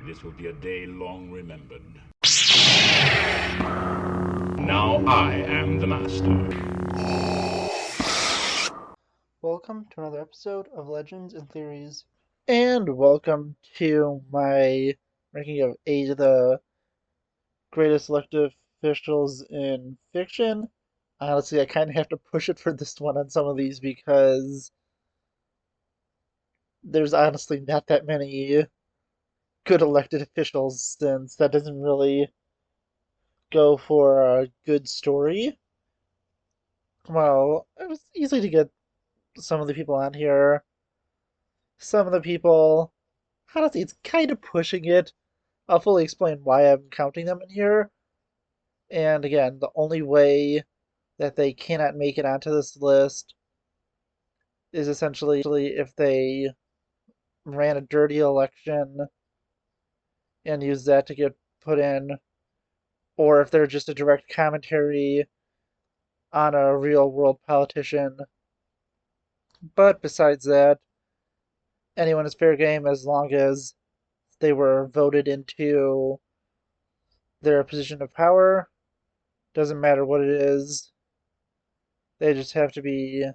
This will be a day long remembered. Now I am the master. Welcome to another episode of Legends and Theories. And welcome to my ranking of 8 of the greatest elected officials in fiction. Honestly, I kind of have to push it for this one on some of these because there's honestly not that many good elected officials, since that doesn't really go for a good story. Well, it was easy to get some of the people on here. Some of the people, honestly, it's kind of pushing it. I'll fully explain why I'm counting them in here. And again, the only way that they cannot make it onto this list is essentially if they ran a dirty election and used that to get put in, or if they're just a direct commentary on a real world politician. But besides that, anyone is fair game as long as they were voted into their position of power. Doesn't matter what it is, they just have to be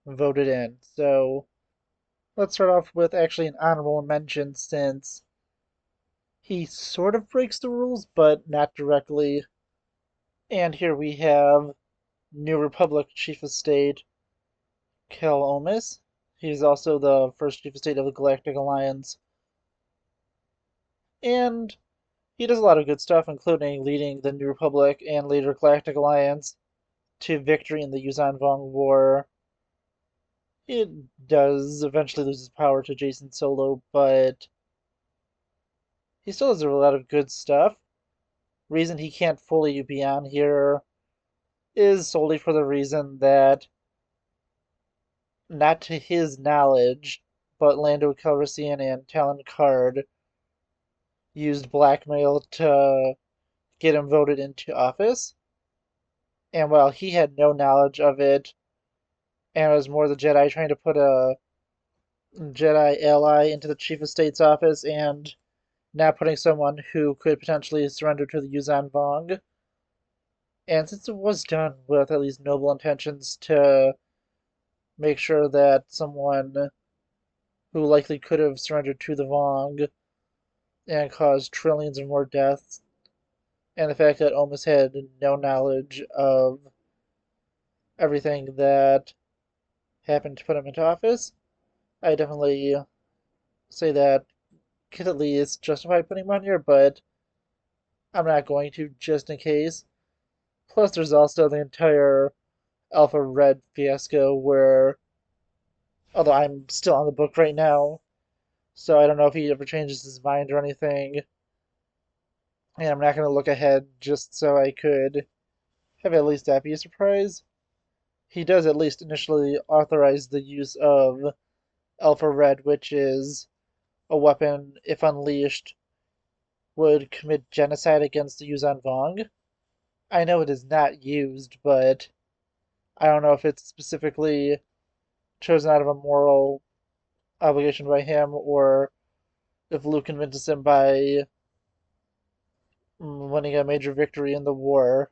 voted in. So let's start off with actually an honorable mention, since he sort of breaks the rules, but not directly. And here we have New Republic Chief of State Kel Omis. He's also the first Chief of State of the Galactic Alliance. And he does a lot of good stuff, including leading the New Republic and later Galactic Alliance to victory in the Yuuzhan Vong War. It does eventually lose his power to Jacen Solo, but he still does a lot of good stuff. Reason he can't fully be on here is solely for the reason that, not to his knowledge, but Lando Calrissian and Talon Card used blackmail to get him voted into office. And while he had no knowledge of it, and it was more the Jedi trying to put a Jedi ally into the Chief of State's office and not putting someone who could potentially surrender to the Yuuzhan Vong. And since it was done with at least noble intentions to make sure that someone who likely could have surrendered to the Vong and caused trillions of more deaths, and the fact that Omis had no knowledge of everything that happened to put him into office, I definitely say that could at least justify putting him on here, but I'm not going to just in case. Plus, there's also the entire Alpha Red fiasco where, although I'm still on the book right now, so I don't know if he ever changes his mind or anything. And I'm not going to look ahead just so I could have at least that be a surprise. He does at least initially authorize the use of Alpha Red, which is a weapon, if unleashed, would commit genocide against the Yuuzhan Vong. I know it is not used, but I don't know if it's specifically chosen out of a moral obligation by him, or if Luke convinces him by winning a major victory in the war.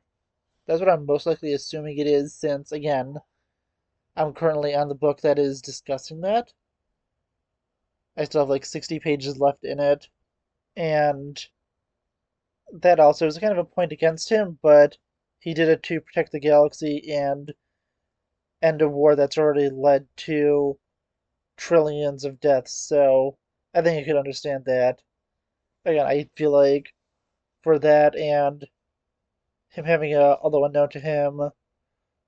That's what I'm most likely assuming it is, since, again, I'm currently on the book that is discussing that. I still have like 60 pages left in it, and that also is kind of a point against him, but he did it to protect the galaxy and end a war that's already led to trillions of deaths, so I think I could understand that. Again, I feel like for that and him having a, although unknown to him,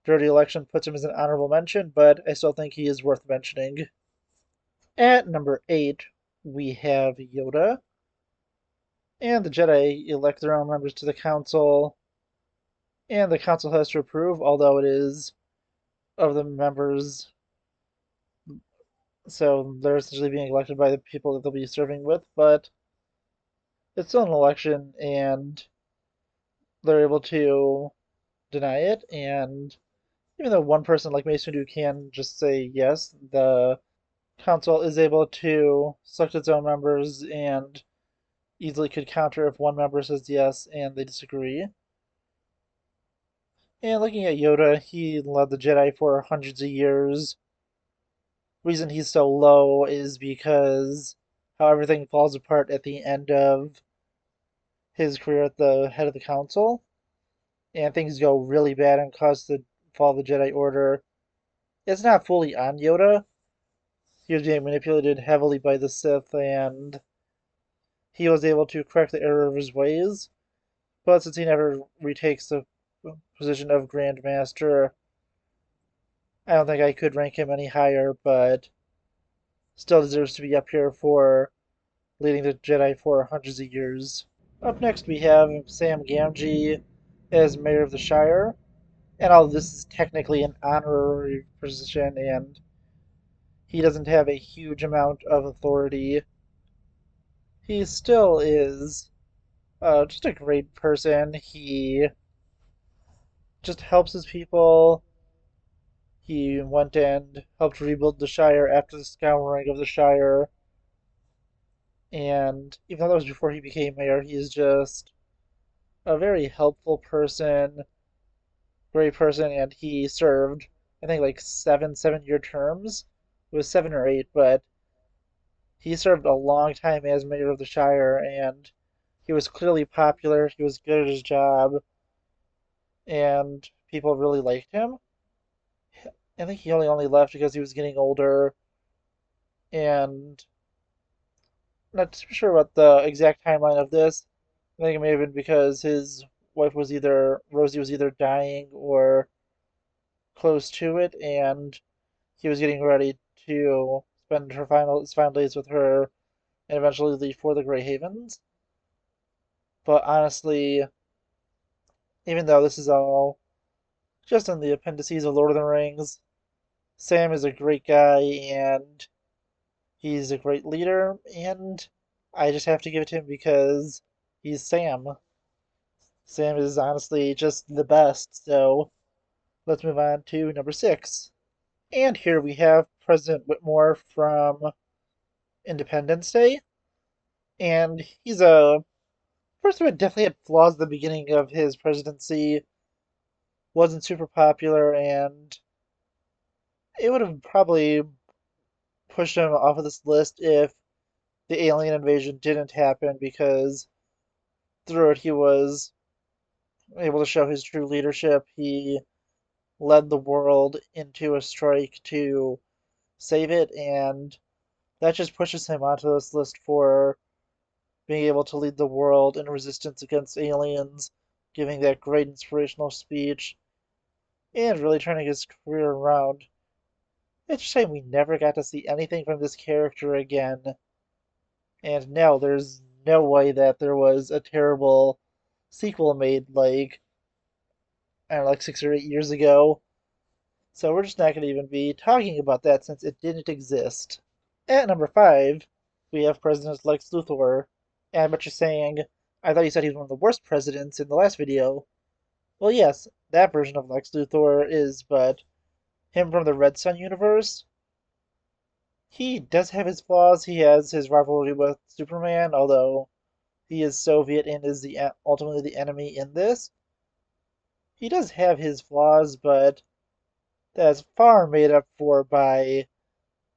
dirty election puts him as an honorable mention, but I still think he is worth mentioning. At number 8, we have Yoda. And the Jedi elect their own members to the Council, and the Council has to approve, although it is of the members, so they're essentially being elected by the people that they'll be serving with, but it's still an election, and they're able to deny it, and even though one person like Mace Windu can just say yes, the Council is able to select its own members and easily could counter if one member says yes and they disagree. And looking at Yoda, he led the Jedi for hundreds of years. Reason he's so low is because how everything falls apart at the end of his career at the head of the council, and things go really bad and cause the fall of the Jedi Order. It's not fully on Yoda. He was being manipulated heavily by the Sith, and he was able to correct the error of his ways. But since he never retakes the position of Grand Master, I don't think I could rank him any higher, but still deserves to be up here for leading the Jedi for hundreds of years. Up next, we have Sam Gamgee as Mayor of the Shire, and all of this is technically an honorary position, and he doesn't have a huge amount of authority. He still is just a great person. He just helps his people. He went and helped rebuild the Shire after the scouring of the Shire. And even though that was before he became mayor, he is just a very helpful person, great person, and he served, I think, like 7 7-year terms. It was 7 or 8, but he served a long time as mayor of the Shire, and he was clearly popular. He was good at his job, and people really liked him. I think he only left because he was getting older, and I'm not too sure about the exact timeline of this. I think it may have been because his wife was either Rosie was either dying or close to it, and he was getting ready to spend his final days with her and eventually leave for the Grey Havens. But honestly, even though this is all just in the appendices of Lord of the Rings, Sam is a great guy and he's a great leader, and I just have to give it to him because he's Sam. Sam is honestly just the best, so let's move on to number 6. And here we have President Whitmore from Independence Day. And he's a person who definitely had flaws at the beginning of his presidency, wasn't super popular, and it would have probably pushed him off of this list if the alien invasion didn't happen, because through it he was able to show his true leadership. He led the world into a strike to save it, and that just pushes him onto this list for being able to lead the world in resistance against aliens, giving that great inspirational speech, and really turning his career around. It's a shame we never got to see anything from this character again. And now there's no way that there was a terrible sequel made like, I don't know, like 6 or 8 years ago. So we're just not going to even be talking about that since it didn't exist. At number 5, we have President Lex Luthor. And I bet you're saying, I thought you said he was one of the worst presidents in the last video. Well, yes, that version of Lex Luthor is, but him from the Red Sun universe, he does have his flaws. He has his rivalry with Superman, although he is Soviet and is ultimately the enemy in this. He does have his flaws, but that's far made up for by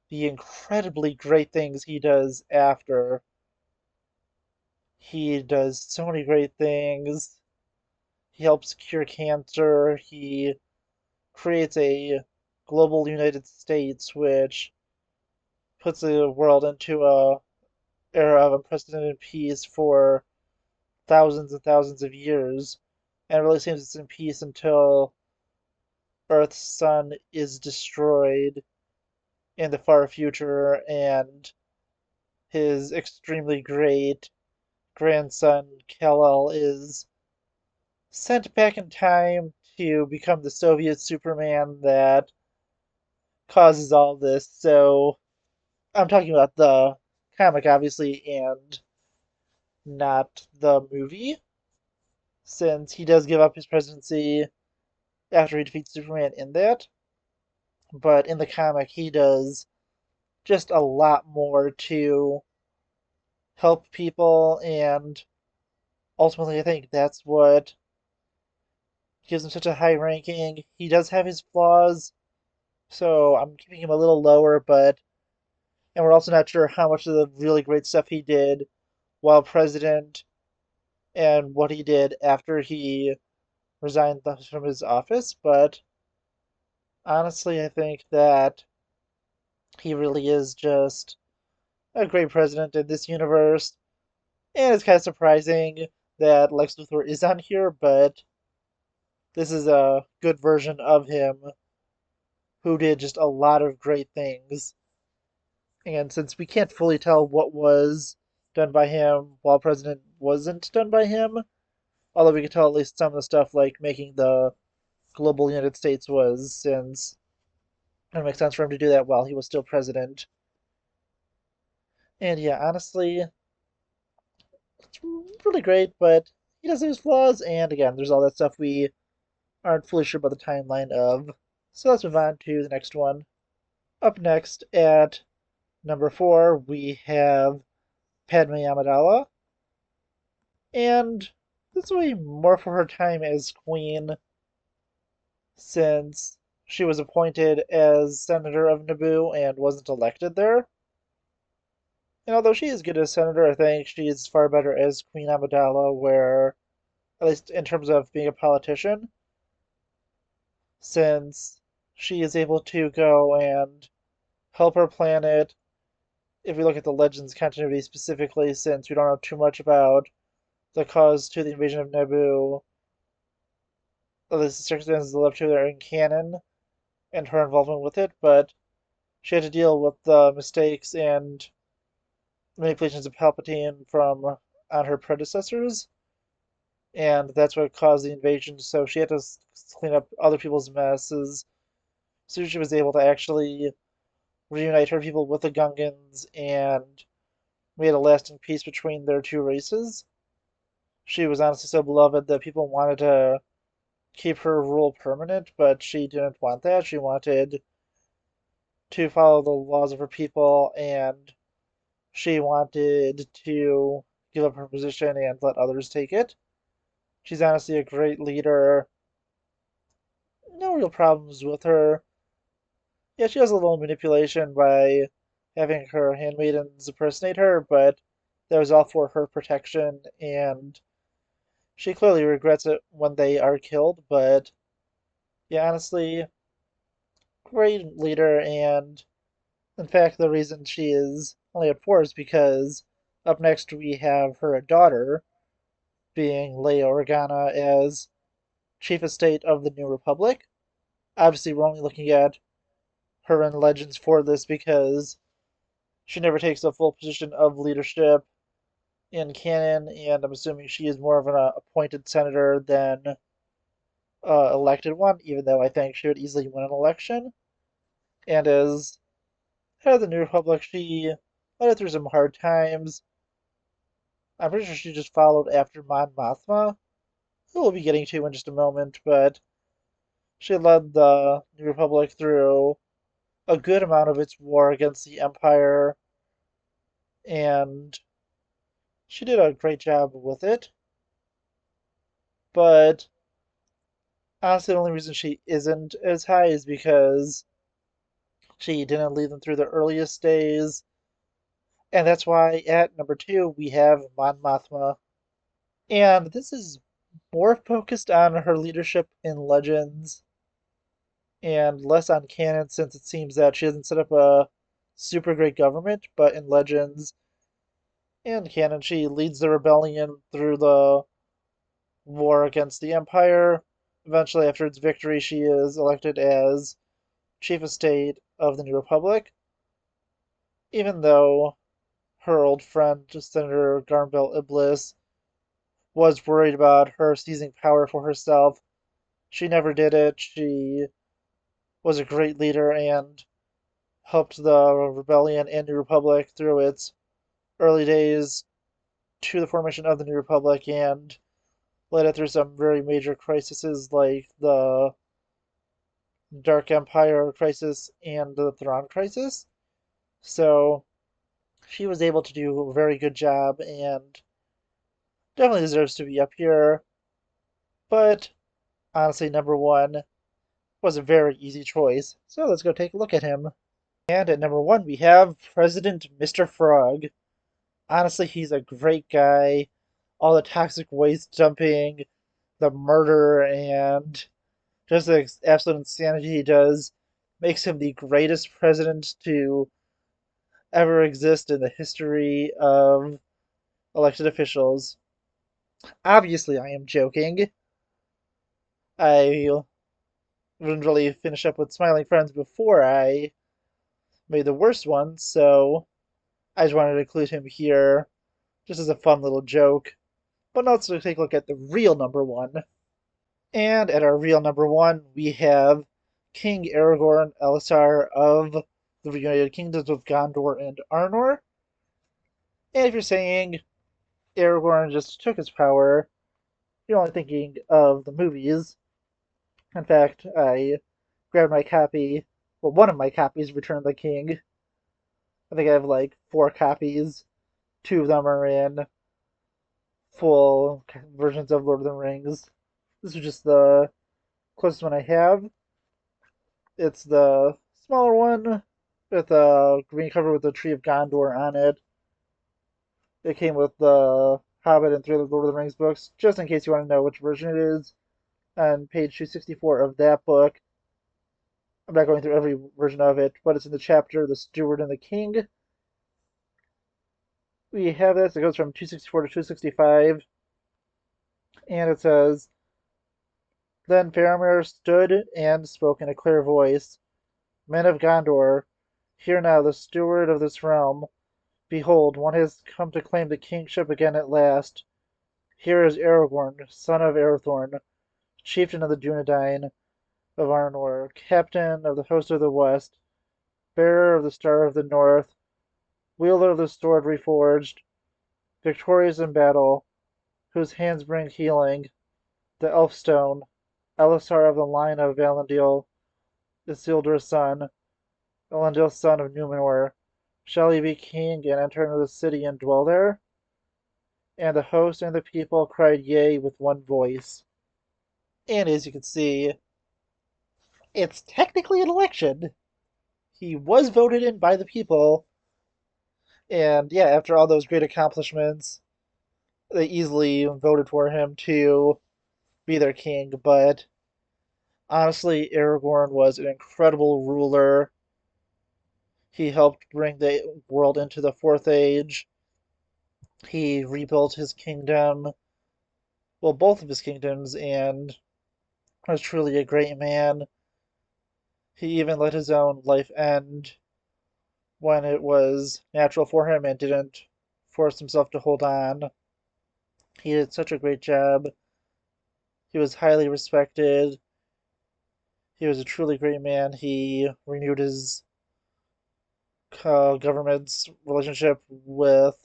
the incredibly great things he does after. He does so many great things. He helps cure cancer. He creates a global United States, which puts the world into a era of unprecedented peace for thousands and thousands of years, and it really seems it's in peace until Earth's sun is destroyed in the far future, and his extremely great grandson Kal-El is sent back in time to become the Soviet Superman that causes all this. So I'm talking about the comic, obviously, and not the movie, since he does give up his presidency after he defeats Superman in that. But in the comic, he does just a lot more to help people, and ultimately I think that's what gives him such a high ranking. He does have his flaws, so I'm keeping him a little lower, but and we're also not sure how much of the really great stuff he did while president and what he did after he resigned from his office, but honestly, I think that he really is just a great president in this universe. And it's kind of surprising that Lex Luthor is on here, but this is a good version of him who did just a lot of great things. And since we can't fully tell what was done by him while president wasn't done by him, although we can tell at least some of the stuff like making the global United States was, since it makes sense for him to do that while he was still president. And yeah, honestly, it's really great, but he does have his flaws, and again, there's all that stuff we aren't fully sure about the timeline of. So let's move on to the next one. Up next at number 4, we have Padme Amidala, and this will be more for her time as queen, since she was appointed as senator of Naboo and wasn't elected there. And although she is good as senator, I think she is far better as Queen Amidala, where, at least in terms of being a politician, since she is able to go and help her planet. If we look at the Legends continuity specifically, since we don't know too much about the cause to the invasion of Naboo, at least the circumstances that led to it are in canon and her involvement with it, but she had to deal with the mistakes and manipulations of Palpatine from on her predecessors, and that's what caused the invasion. So she had to clean up other people's messes. So she was able to actually reunite her people with the Gungans and made a lasting peace between their two races. She was honestly so beloved that people wanted to keep her rule permanent, but she didn't want that. She wanted to follow the laws of her people, and she wanted to give up her position and let others take it. She's honestly a great leader. No real problems with her. Yeah, she has a little manipulation by having her handmaidens impersonate her, but that was all for her protection, and she clearly regrets it when they are killed. But yeah, honestly, great leader, and in fact, the reason she is only at 4 is because up next we have her daughter, being Leia Organa, as Chief of State of the New Republic. Obviously, we're only looking at her in Legends for this because she never takes a full position of leadership in canon, and I'm assuming she is more of an appointed senator than elected one, even though I think she would easily win an election. And as head of the New Republic, she led it through some hard times. I'm pretty sure she just followed after Mon Mothma, who we'll be getting to in just a moment, but she led the New Republic through a good amount of its war against the Empire, and she did a great job with it. But honestly, the only reason she isn't as high is because she didn't lead them through the earliest days, and that's why at number 2 we have Mon Mothma. And this is more focused on her leadership in Legends and less on canon, since it seems that she hasn't set up a super great government, but in Legends and canon, she leads the rebellion through the war against the Empire. Eventually, after its victory, she is elected as Chief of State of the New Republic, even though her old friend, Senator Garmbel Iblis, was worried about her seizing power for herself. She never did it. She was a great leader and helped the rebellion and New Republic through its early days to the formation of the New Republic, and led it through some very major crises like the Dark Empire crisis and the Thrawn crisis. So She was able to do a very good job and definitely deserves to be up here. But honestly, number one was a very easy choice. So let's go take a look at him. And at number one, we have President Mr. Frog. Honestly, he's a great guy. All the toxic waste dumping, the murder, and just the absolute insanity he does makes him the greatest president to ever exist in the history of elected officials. Obviously, I am joking. I wouldn't really finish up with Smiling Friends before I made the worst one, so I just wanted to include him here just as a fun little joke. But now let's take a look at the real number one. And at our real number one, we have King Aragorn Elisar of the Reunited Kingdoms of Gondor and Arnor. And if you're saying Aragorn just took his power, you're only thinking of the movies. In fact, I grabbed my copy, well, one of my copies, Return of the King. I think I have like 4 copies. 2 of them are in full versions of Lord of the Rings. This is just the closest one I have. It's the smaller one with a green cover with the Tree of Gondor on it. It came with the Hobbit and 3 of the Lord of the Rings books, just in case you want to know which version it is. On page 264 of that book, I'm not going through every version of it, but it's in the chapter The Steward and the King. We have this, it goes from 264 to 265, and it says, Then Faramir stood and spoke in a clear voice. Men of Gondor, hear now the steward of this realm. Behold, one has come to claim the kingship again at last. Here is Aragorn, son of Arathorn, chieftain of the Dunedain of Arnor, captain of the host of the west, bearer of the star of the north, wielder of the sword reforged, victorious in battle, whose hands bring healing, the Elfstone, Elisar of the line of Valandil, Isildur's son, Elendil's son of Numenor. Shall he be king and enter into the city and dwell there? And the host and the people cried yea with one voice. And as you can see, it's technically an election. He was voted in by the people. And yeah, after all those great accomplishments, they easily voted for him to be their king. But honestly, Aragorn was an incredible ruler. He helped bring the world into the Fourth Age. He rebuilt his kingdom, well, both of his kingdoms, and was truly a great man. He even let his own life end when it was natural for him and didn't force himself to hold on. He did such a great job. He was highly respected. He was a truly great man. He renewed his government's relationship with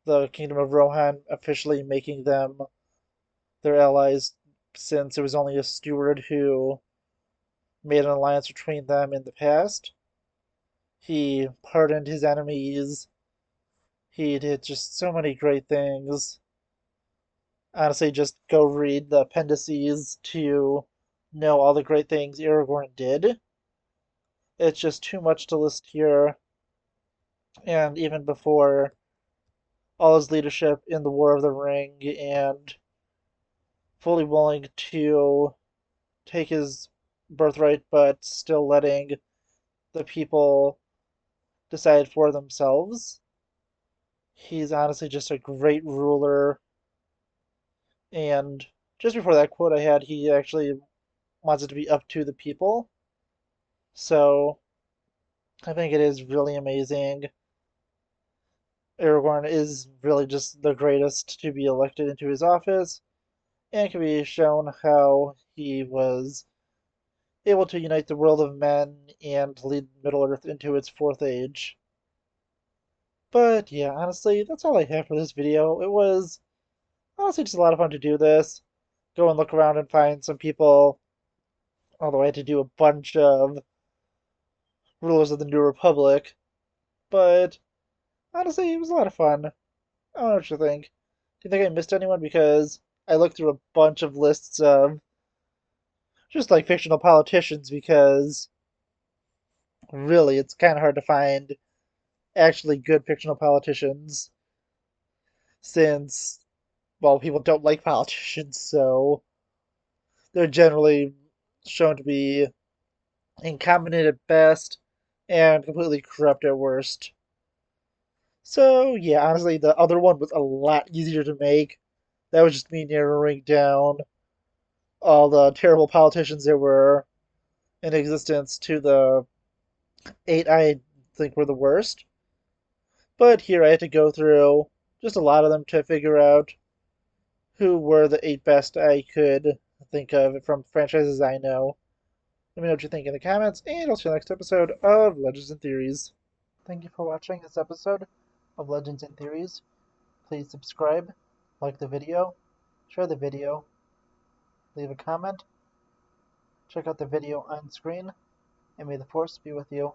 the Kingdom of Rohan, officially making them their allies, since it was only a steward who made an alliance between them in the past. He pardoned his enemies. He did just so many great things. Honestly, just go read the appendices to know all the great things Aragorn did. It's just too much to list here. And even before all his leadership in the War of the Ring and fully willing to take his birthright, but still letting the people decide for themselves. He's honestly just a great ruler. And just before that quote I had, he actually wants it to be up to the people. So I think it is really amazing. Aragorn is really just the greatest to be elected into his office, and it can be shown how he was able to unite the world of men and lead Middle Earth into its fourth age. But yeah, honestly, that's all I have for this video. It was honestly just a lot of fun to do this. Go and look around and find some people, although I had to do a bunch of rulers of the New Republic. But Honestly, it was a lot of fun. I don't know what you think. Do you think I missed anyone? Because I looked through a bunch of lists of just like fictional politicians because really it's kind of hard to find actually good fictional politicians since, well, people don't like politicians, so they're generally shown to be incompetent at best and completely corrupt at worst. So, yeah, honestly, the other one was a lot easier to make. That was just me narrowing down all the terrible politicians there were in existence to the eight I think were the worst. But here I had to go through just a lot of them to figure out who were the eight best I could think of from franchises I know. Let me know what you think in the comments, and I'll see you next episode of Legends and Theories. Thank you for watching this episode of Legends and Theories. Please subscribe, like the video, share the video, leave a comment, check out the video on screen, and may the Force be with you.